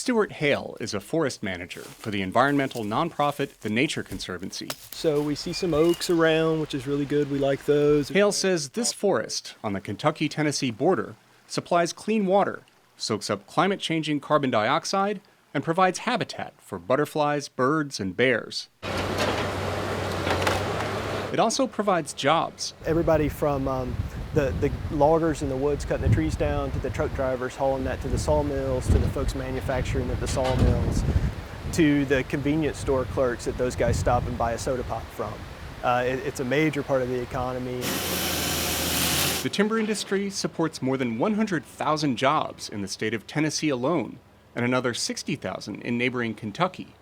Stuart Hale is a forest manager for the environmental nonprofit the Nature Conservancy. So we see some oaks around, which is really good. We like those. Hale says this forest on the Kentucky-Tennessee border supplies clean water, soaks up climate-changing carbon dioxide, and provides habitat for butterflies, birds, and bears. It also provides jobs. Everybody from the loggers in the woods cutting the trees down, to the truck drivers hauling that to the sawmills, to the folks manufacturing at the sawmills, to the convenience store clerks that those guys stop and buy a soda pop from. It's a major part of the economy. The timber industry supports more than 100,000 jobs in the state of Tennessee alone, and another 60,000 in neighboring Kentucky.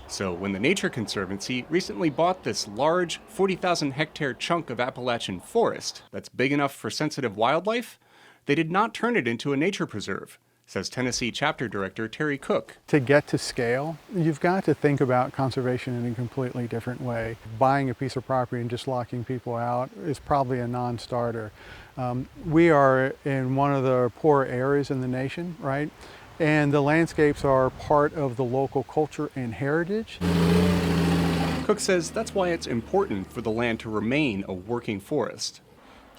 So when the Nature Conservancy recently bought this large 40,000 hectare chunk of Appalachian forest that's big enough for sensitive wildlife, they did not turn it into a nature preserve, says Tennessee Chapter Director Terry Cook. To get to scale, you've got to think about conservation in a completely different way. Buying a piece of property and just locking people out is probably a non-starter. We are in one of the poorer areas in the nation, right? And the landscapes are part of the local culture and heritage. Cook says that's why it's important for the land to remain a working forest.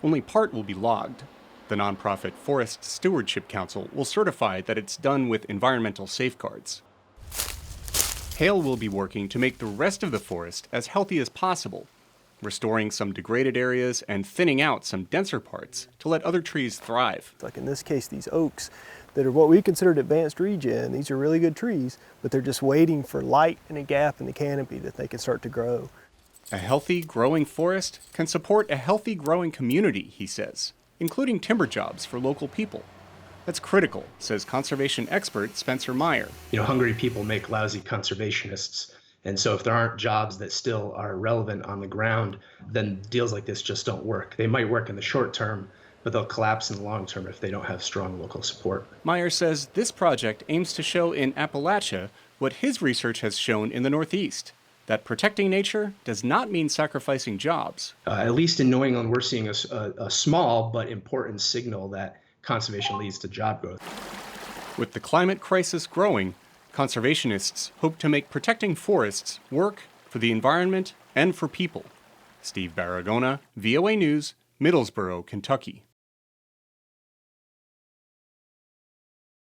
Only part will be logged. The nonprofit Forest Stewardship Council will certify that it's done with environmental safeguards. Hale will be working to make the rest of the forest as healthy as possible, restoring some degraded areas and thinning out some denser parts to let other trees thrive. Like in this case, these oaks that are what we considered advanced regen. These are really good trees, but they're just waiting for light and a gap in the canopy that they can start to grow. A healthy, growing forest can support a healthy, growing community, he says, including timber jobs for local people. That's critical, says conservation expert Spencer Meyer. Hungry people make lousy conservationists. And so if there aren't jobs that still are relevant on the ground, then deals like this just don't work. They might work in the short term, but they'll collapse in the long term if they don't have strong local support. Meyer says this project aims to show in Appalachia what his research has shown in the Northeast, that protecting nature does not mean sacrificing jobs. At least in New England, we're seeing a small but important signal that conservation leads to job growth. With the climate crisis growing, conservationists hope to make protecting forests work for the environment and for people. Steve Baragona, VOA News, Middlesboro, Kentucky.